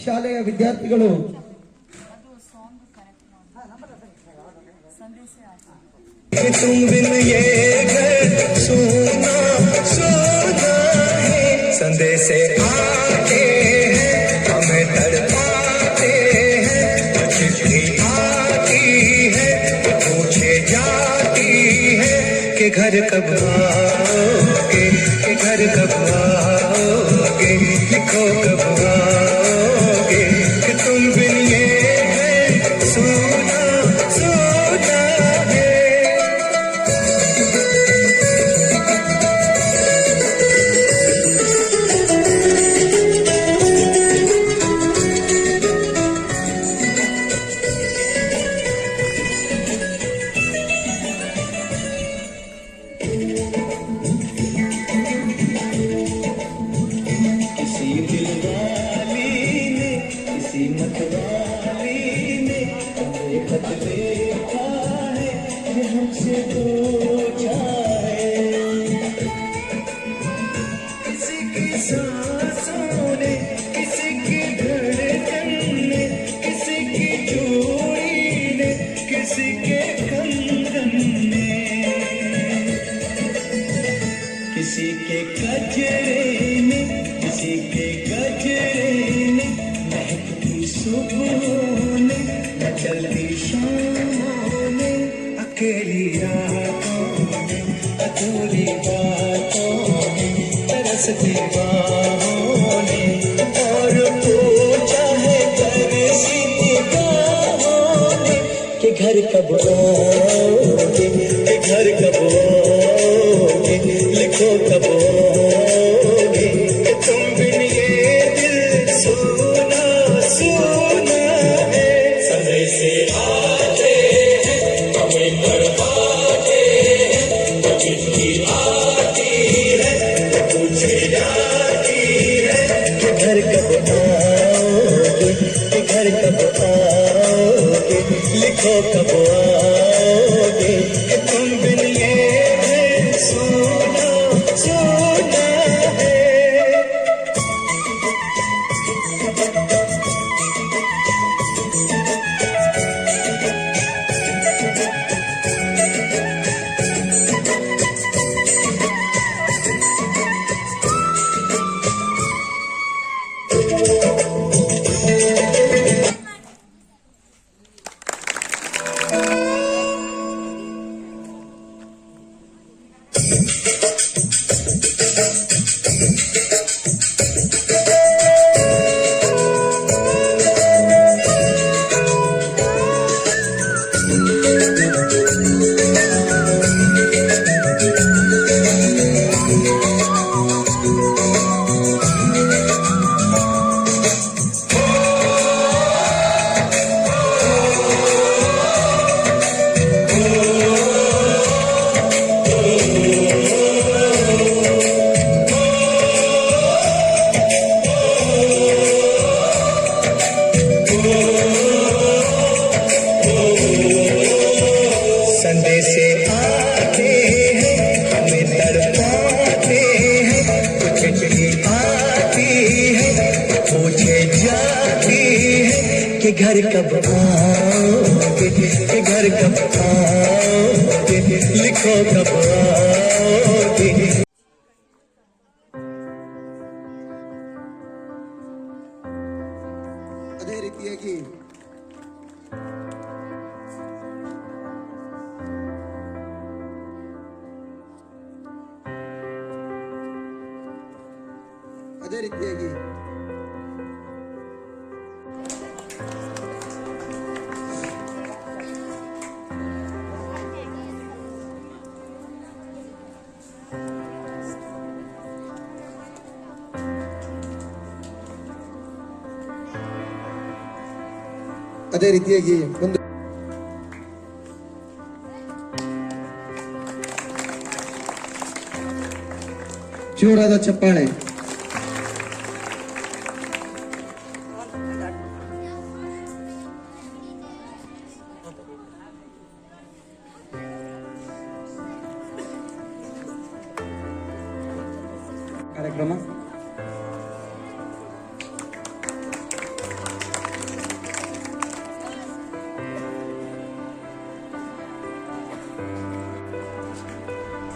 ಶಾಲೆಯ ವಿದ್ಯಾರ್ಥಿಗಳು तुम बिन ये घर सोना सोना है, संदेश आते हैं हमें तड़पाते हैं, चिट्ठी आती है तो पूछे जाती है कि घर कब आओगे, कि घर कब आओगे, लिखो कब आओगे, कि तुम बिन ये घर सोना सोना है. किसी के कंधे गजरे में, किसी के गजरे में महकती सुबहों में, चलती शामों में, अकेली रातों में, अधूरी बातों में, तरसती बाहों ने, और पूछा है तरसी निगाहों ने कि घर कब आओगे, कि घर कब आओगे, लिखो कब आओगे, कि तुम बिन ये दिल सोना सोना है। समय से आते हैं हमें तड़पाते हैं, वो चिट्ठी आती है, वो पूछे जाती है कि घर कब आओगे, कि घर कब आओगे, लिखो कब आओगे, कि तुम बिन ये दिल सोना सोना है। संदेशे आते हैं हमें तड़पाते हैं, कुछ चिट्ठी आती है, पूछे जाती है कि घर कब आओगे, कि घर कब आओगे, लिखो कब आओगे। ಅದೇ ರೀತಿಯಾಗಿ ಅದೇ ರೀತಿಯಾಗಿ ಅದೇ ರೀತಿಯಾಗಿ ಒಂದು ಜೋರಾದ ಚಪ್ಪಾಳೆ. ಕಾರ್ಯಕ್ರಮ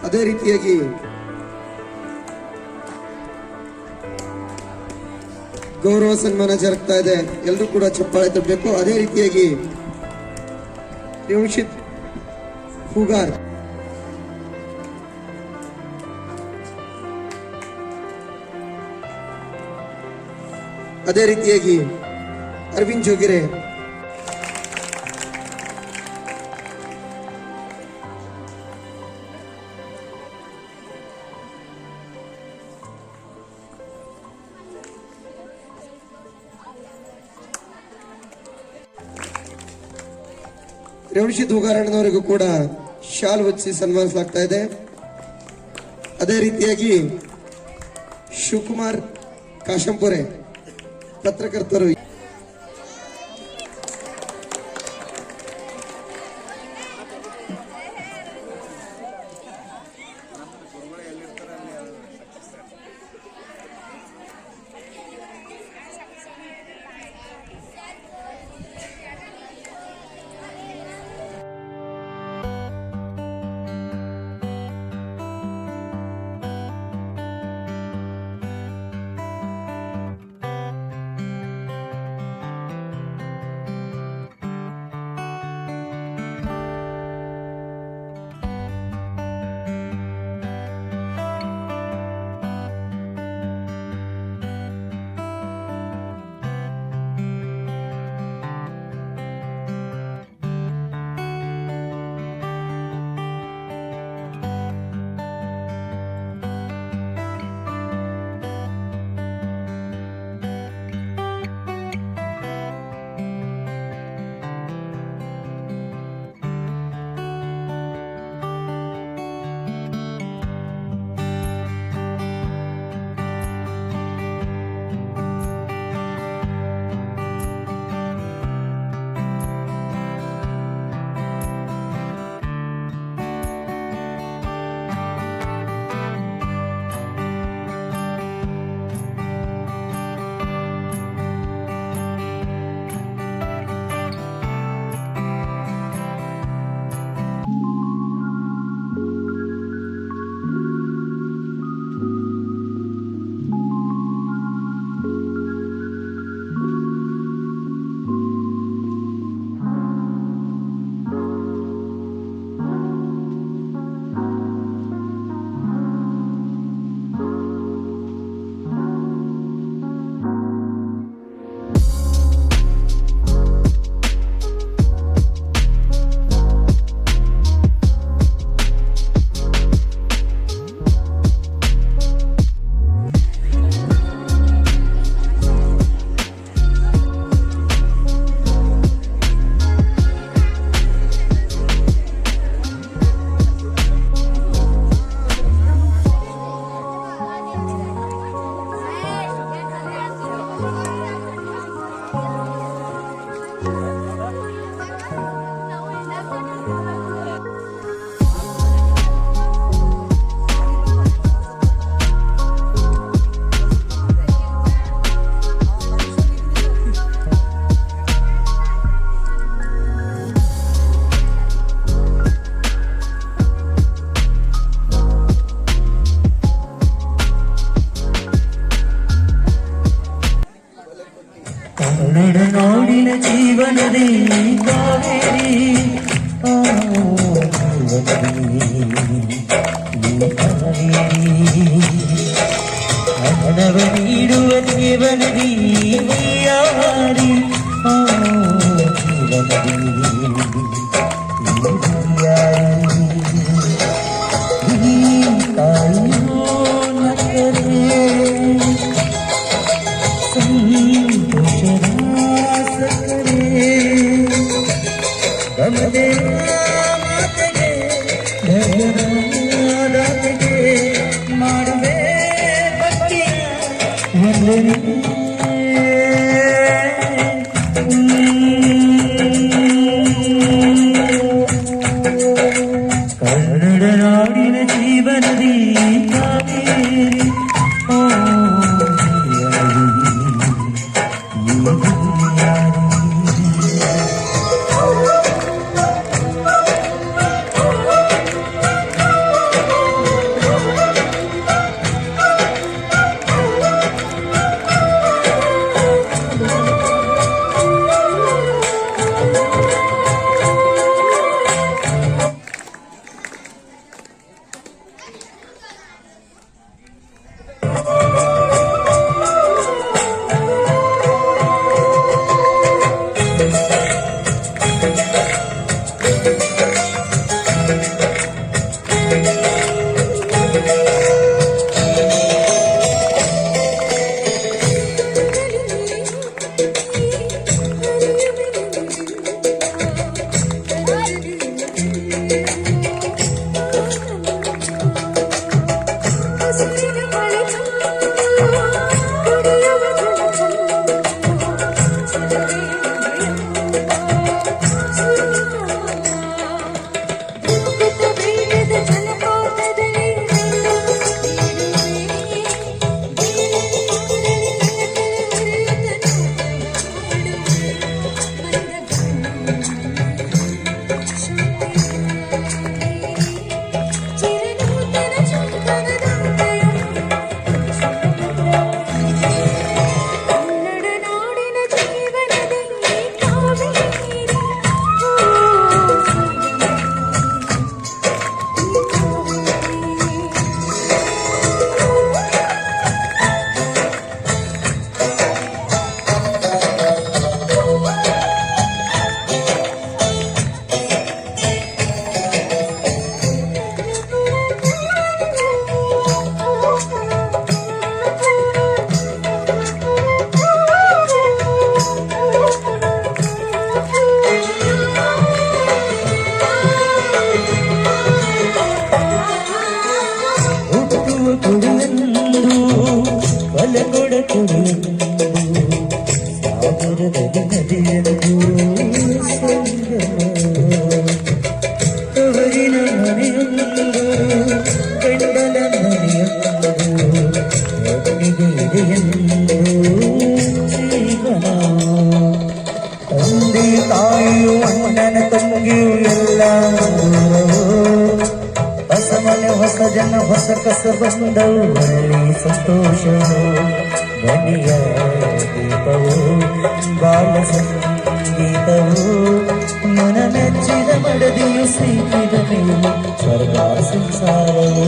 ಅದೇ ರೀತಿಯಾಗಿ ಗೌರವ ಸನ್ಮಾನ ಜರುಗ್ತಾ ಇದೆ, ಎಲ್ಲರೂ ಕೂಡ ಚಪ್ಪಾಳೆ ತಟ್ಟಬೇಕು. ಅದೇ ರೀತಿಯಾಗಿ ರೇವಶಿತ್ ಹೂಗಾರ್, ಅದೇ ರೀತಿಯಾಗಿ ಅರವಿಂದ್ ಜೋಗಿರೆ, ರೇವಶಿತ್ ಹೂಗಾರಣ್ಣನವರಿಗೂ ಕೂಡ ಶಾಲ್ ಹೊಚ್ಚಿಸಿ ಸನ್ಮಾನಿಸಲಾಗ್ತಾ ಇದೆ. ಅದೇ ರೀತಿಯಾಗಿ ಶಿವಕುಮಾರ್ ಕಾಶಂಪುರೆ ಪತ್ರಕರ್ತರು ಕನ್ನಡ ನಾಡಿನ ಜೀವನದಿ ಕಾವೇರಿ ಹಣವ ನೀಡುವ ಜೀವನದಿ ವೈಯಾರಿ ಮಾಡುವೆ ಕನ್ನಡ ನಾಡಿನ ಜೀವನದಿ ಕಾವೇರಿ ತಾಯಿಯು ಅಣ್ಣನ ತಂಗಿಯು ಎಲ್ಲ ಹೊಸ ಮನೆ ಹೊಸ ಜನ ಹೊಸ ಕಸ ಬಂದವು ಬರಲಿ ಸಂತೋಷವು ಧ್ವನಿಯ ದೀಪವು ಬಾಲ ಸಂಗೀತವು ಮನ ಮೆಚ್ಚಿದ ಮಡದಿಯು ಸಿಕ್ಕಿದ ಮೇಲೆ ಸ್ವರ್ಗ ಸಂಸಾರವು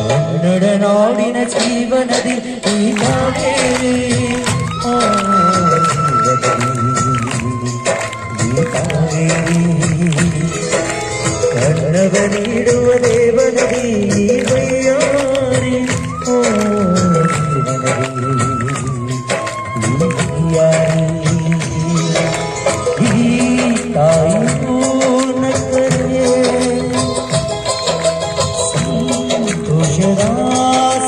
ಕನ್ನಡ ನಾಡಿನ ಜೀವನದಿ ಈ ಕಾವೇರಿ ಕನ್ನಡ ನೀಡುವ ದೇವನದಿ ವೈಯಾರಿ ಈ ತಾಯಿ ಪೂರ್ಣ ಕರೆ ಸಂತೋಷದ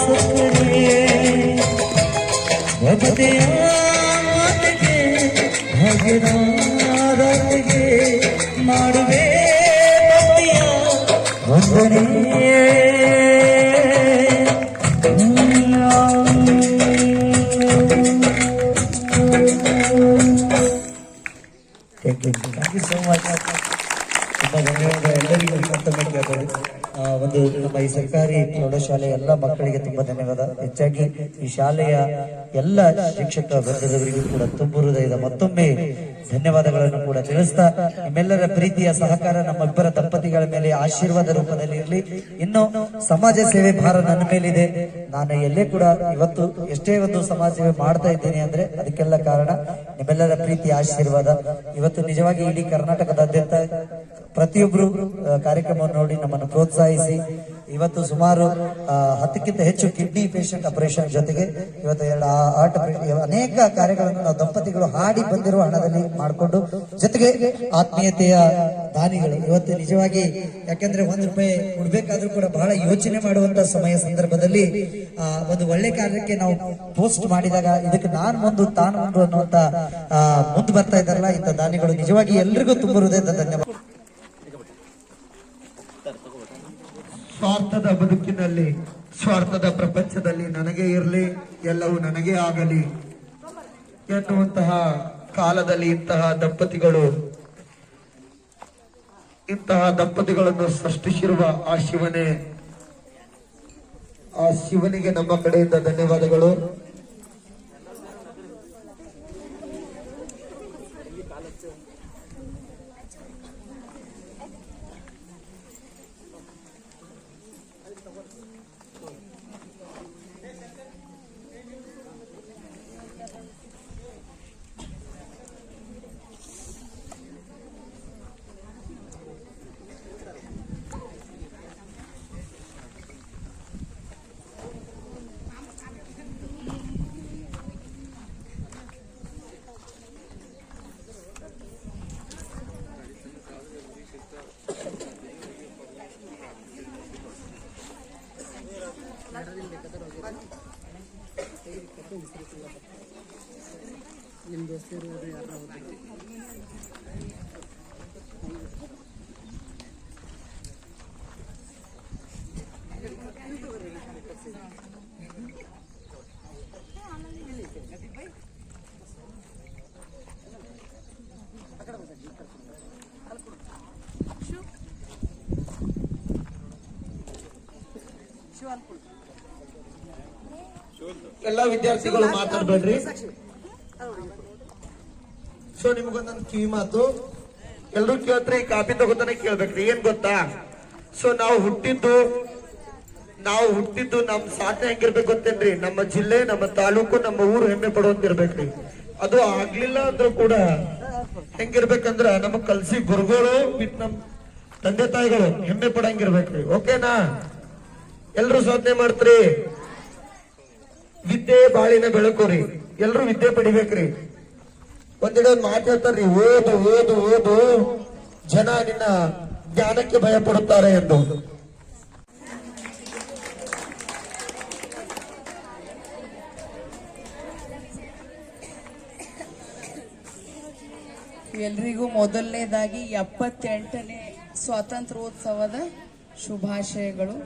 ಸಕ್ಕರೆ ಭಕ್ತಿಯ ಮಾತಿಗೆ ಭಜನಾರತಿಗೆ ಮಾಡುವೆ ಭಕ್ತಿಯ ವಂದನೆ ಥ್ಯಾಂಕ್ ಯು ಸೋ ಮಚ್. ತುಂಬ ಧನ್ಯವಾದ ಎಲ್ಲರಿಗೂ ಮತ್ತೊಮ್ಮೆ ಕೇಳ್ಬೋದು. ಒಂದು ನಮ್ಮ ಈ ಸರ್ಕಾರಿ ಪ್ರೌಢಶಾಲೆಯ ಎಲ್ಲ ಮಕ್ಕಳಿಗೆ ತುಂಬಾ ಧನ್ಯವಾದ. ಹೆಚ್ಚಾಗಿ ಈ ಶಾಲೆಯ ಎಲ್ಲ ಶಿಕ್ಷಕ ವರ್ಗದವರಿಗೂ ಕೂಡ ತುಂಬು ಹೃದಯದ ಮತ್ತೊಮ್ಮೆ ಧನ್ಯವಾದಗಳನ್ನು ಕೂಡ ತಿಳಿಸ್ತಾ, ನಿಮ್ಮೆಲ್ಲರ ಪ್ರೀತಿಯ ಸಹಕಾರ ನಮ್ಮಿಬ್ಬರ ದಂಪತಿಗಳ ಮೇಲೆ ಆಶೀರ್ವಾದ ರೂಪದಲ್ಲಿ ಇರಲಿ. ಇನ್ನು ಸಮಾಜ ಸೇವೆ ಭಾರ ನನ್ನ ಮೇಲಿದೆ. ನಾನು ಎಲ್ಲೇ ಕೂಡ ಇವತ್ತು ಎಷ್ಟೇ ಒಂದು ಸಮಾಜ ಸೇವೆ ಮಾಡ್ತಾ ಇದ್ದೇನೆ ಅಂದ್ರೆ ಅದಕ್ಕೆಲ್ಲ ಕಾರಣ ನಿಮ್ಮೆಲ್ಲರ ಪ್ರೀತಿಯ ಆಶೀರ್ವಾದ. ಇವತ್ತು ನಿಜವಾಗಿ ಇಡೀ ಕರ್ನಾಟಕದಾದ್ಯಂತ ಪ್ರತಿಯೊಬ್ಬರು ಕಾರ್ಯಕ್ರಮವನ್ನು ನೋಡಿ ನಮ್ಮನ್ನು ಪ್ರೋತ್ಸಾಹಿಸಿ ಇವತ್ತು ಸುಮಾರು 10ಕ್ಕಿಂತ ಹೆಚ್ಚು ಕಿಡ್ನಿ ಪೇಷಂಟ್ ಆಪರೇಷನ್ ಜೊತೆಗೆ ಇವತ್ತು 2 ಹಾರ್ಟ್ ಅನೇಕ ಕಾರ್ಯಗಳನ್ನು ನಾವು ದಂಪತಿಗಳು ಹಾಡಿ ಬಂದಿರುವ ಹಣದಲ್ಲಿ ಮಾಡಿಕೊಂಡು, ಜೊತೆಗೆ ಆತ್ಮೀಯತೆಯ ದಾನಿಗಳು ಇವತ್ತು ನಿಜವಾಗಿ, ಯಾಕಂದ್ರೆ ₹1 ಕೊಡ್ಬೇಕಾದ್ರೂ ಕೂಡ ಬಹಳ ಯೋಚನೆ ಮಾಡುವಂತ ಸಮಯ ಸಂದರ್ಭದಲ್ಲಿ ಒಂದು ಒಳ್ಳೆ ಕಾರ್ಯಕ್ಕೆ ನಾವು ಪೋಸ್ಟ್ ಮಾಡಿದಾಗ ಇದಕ್ಕೆ ನಾನು ಮುಂದೆ ತಾನು ಮುಂದೆ ಅನ್ನುವಂತ ಮುಂದೆ ಬರ್ತಾ ಇದ್ದಾರಲ್ಲ ಇಂಥ ದಾನಿಗಳು, ನಿಜವಾಗಿ ಎಲ್ರಿಗೂ ತುಂಬ ಹೃದಯದ ಧನ್ಯವಾದ. ಸ್ವಾರ್ಥದ ಬದುಕಿನಲ್ಲಿ, ಸ್ವಾರ್ಥದ ಪ್ರಪಂಚದಲ್ಲಿ ನನಗೆ ಇರಲಿ, ಎಲ್ಲವೂ ನನಗೆ ಆಗಲಿ ಎನ್ನುವಂತಹ ಕಾಲದಲ್ಲಿ ಇಂತಹ ದಂಪತಿಗಳನ್ನು ಸೃಷ್ಟಿಸಿರುವ ಆ ಶಿವನಿಗೆ ನಮ್ಮ ಕಡೆಯಿಂದ ಧನ್ಯವಾದಗಳು. ಎಲ್ಲ ವಿದ್ಯಾರ್ಥಿಗಳು ಮಾತಾಡ್ಬೇಡ್ರಿ. ಸೊ ನಿಮಗೊಂದೊಂದು ಕಿವಿ ಮಾತು, ಎಲ್ರು ಕೇಳ್ತ್ರಿ, ಕಾಪಿ ತಗೋತಾನೆ ಕೇಳ್ಬೇಕ್ರಿ. ಏನ್ ಗೊತ್ತಾ, ಸೊ ನಾವು ಹುಟ್ಟಿದ್ದು ನಮ್ ಸಾಧನೆ ಹೆಂಗಿರ್ಬೇಕು ಗೊತ್ತೇನ್ರಿ? ನಮ್ಮ ಜಿಲ್ಲೆ, ನಮ್ಮ ತಾಲೂಕು, ನಮ್ಮ ಊರು ಹೆಮ್ಮೆ ಪಡುವಂತಿರ್ಬೇಕ್ರಿ. ಅದು ಆಗ್ಲಿಲ್ಲ ಅಂದ್ರೂ ಕೂಡ ಹೆಂಗಿರ್ಬೇಕಂದ್ರ ನಮಗ್ ಕಲ್ಸಿ ಗುರುಗಳು ಬಿತ್ ನಮ್ ತಂದೆ ತಾಯಿಗಳು ಹೆಮ್ಮೆ ಪಡಂಗಿರ್ಬೇಕ್ರಿ. ಓಕೆನಾ? ಎಲ್ರು ಸಾಧನೆ ಮಾಡ್ತ್ರಿ. ವಿದ್ಯೆ ಬಾಳಿನ ಬೆಳಕೋರಿ, ಎಲ್ರು ವಿದ್ಯೆ ಪಡಿಬೇಕ್ರಿ. ಒಂದೆಡೆ ಮಾತು ಹೇಳ್ತಾರ್ರಿ, ಓದು ಓದು ಓದು, ಜನ ನಿನ್ನ ಜ್ಞಾನಕ್ಕೆ ಭಯ ಪಡುತ್ತಾರೆ ಎಂದು. ಎಲ್ರಿಗೂ ಮೊದಲನೇದಾಗಿ 78ನೇ ಸ್ವಾತಂತ್ರ್ಯೋತ್ಸವದ ಶುಭಾಶಯಗಳು.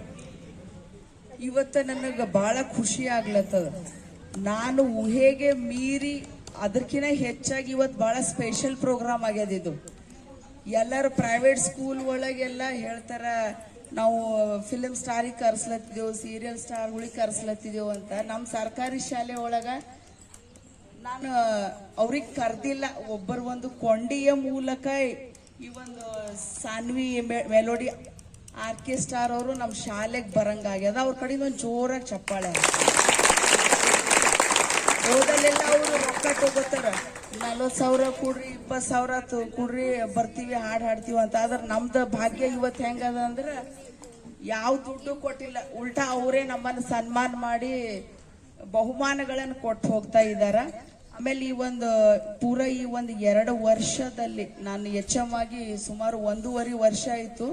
ಇವತ್ತು ನನಗೆ ಬಹಳ ಖುಷಿ ಆಗ್ಲತ್ತದ. ನಾನು ಊಹೆಗೆ ಮೀರಿ ಅದಕ್ಕಿಂತ ಹೆಚ್ಚಾಗಿ ಇವತ್ತು ಬಹಳ ಸ್ಪೆಷಲ್ ಪ್ರೋಗ್ರಾಮ್ ಆಗ್ಯದ ಇದು. ಎಲ್ಲರೂ ಪ್ರೈವೇಟ್ ಸ್ಕೂಲ್ ಒಳಗೆಲ್ಲ ಹೇಳ್ತಾರ ನಾವು ಫಿಲ್ಮ್ ಸ್ಟಾರಿಗೆ ಕರ್ಸ್ಲತ್ತಿದ್ದೆವು, ಸೀರಿಯಲ್ ಸ್ಟಾರ್ಗಳಿಗೆ ಕರ್ಸ್ಲತ್ತಿದ್ದೆವು ಅಂತ. ನಮ್ಮ ಸರ್ಕಾರಿ ಶಾಲೆ ಒಳಗೆ ನಾನು ಅವ್ರಿಗೆ ಕರ್ದಿಲ್ಲ. ಒಬ್ಬರು ಒಂದು ಕೊಂಡಿಯ ಮೂಲಕ ಈ ಒಂದು ಸಾನ್ವಿ ಮೆಲೋಡಿ ಆರ್ಕೆಸ್ಟ್ರಾರ್ ಅವರು ನಮ್ಮ ಶಾಲೆಗೆ ಬರಂಗಾಗ್ಯದ. ಅವ್ರ ಕಡೆಯಿಂದ ಒಂದು ಜೋರಾಗಿ ಚಪ್ಪಾಳೆ. ಹೋದಲ್ಲೆಲ್ಲ ಅವರು ರೊಕ್ಕ ತಗೋತಾರ, 40,000 ಕೊಡ್ರಿ, 20,000 ಕೊಡ್ರಿ, ಬರ್ತೀವಿ, ಹಾಡ್ತೀವಿ ಅಂತ. ಆದ್ರೆ ನಮ್ದು ಭಾಗ್ಯ ಇವತ್ತು ಹೆಂಗದ ಅಂದ್ರೆ ಯಾವ ದುಡ್ಡು ಕೊಟ್ಟಿಲ್ಲ, ಉಲ್ಟಾ ಅವರೇ ನಮ್ಮನ್ನು ಸನ್ಮಾನ ಮಾಡಿ ಬಹುಮಾನಗಳನ್ನು ಕೊಟ್ಟು ಹೋಗ್ತಾ ಇದ್ದಾರ. ಆಮೇಲೆ ಈ ಒಂದು ಈ ಒಂದು 2 ವರ್ಷದಲ್ಲಿ ನಾನು ಹೆಚ್ಚವಾಗಿ ಸುಮಾರು 1.5 ವರ್ಷ ಆಯಿತು.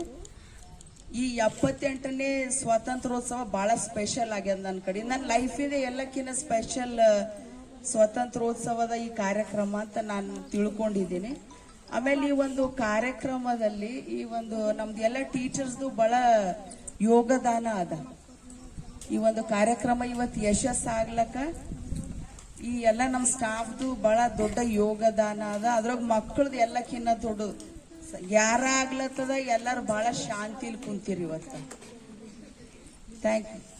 ಈ 78ನೇ ಸ್ವಾತಂತ್ರ್ಯೋತ್ಸವ ಬಹಳ ಸ್ಪೆಷಲ್ ಆಗ್ಯದ ನನ್ನ ಕಡೆ. ನನ್ನ ಲೈಫಿದೆ ಎಲ್ಲಕ್ಕಿಂತ ಸ್ಪೆಷಲ್ ಸ್ವಾತಂತ್ರ್ಯೋತ್ಸವದ ಈ ಕಾರ್ಯಕ್ರಮ ಅಂತ ನಾನು ತಿಳ್ಕೊಂಡಿದ್ದೀನಿ. ಆಮೇಲೆ ಈ ಒಂದು ಕಾರ್ಯಕ್ರಮದಲ್ಲಿ ಈ ಒಂದು ನಮ್ದು ಎಲ್ಲ ಟೀಚರ್ಸ್ದು ಬಹಳ ಯೋಗದಾನ ಅದ. ಈ ಒಂದು ಕಾರ್ಯಕ್ರಮ ಇವತ್ತು ಯಶಸ್ಸಾಗ್ಲಕ್ಕ ಈ ಎಲ್ಲ ನಮ್ಮ ಸ್ಟಾಫ್ದು ಬಹಳ ದೊಡ್ಡ ಯೋಗದಾನ ಅದ. ಅದ್ರಾಗ ಮಕ್ಕಳದು ಎಲ್ಲಕ್ಕಿನ್ನ ದೊಡ್ಡ ಯಾರ ಆಗ್ಲತ್ತದ. ಎಲ್ಲರೂ ಬಹಳ ಶಾಂತಿಲಿ ಕುಂತೀರಿ ಇವತ್ತು. Thank you.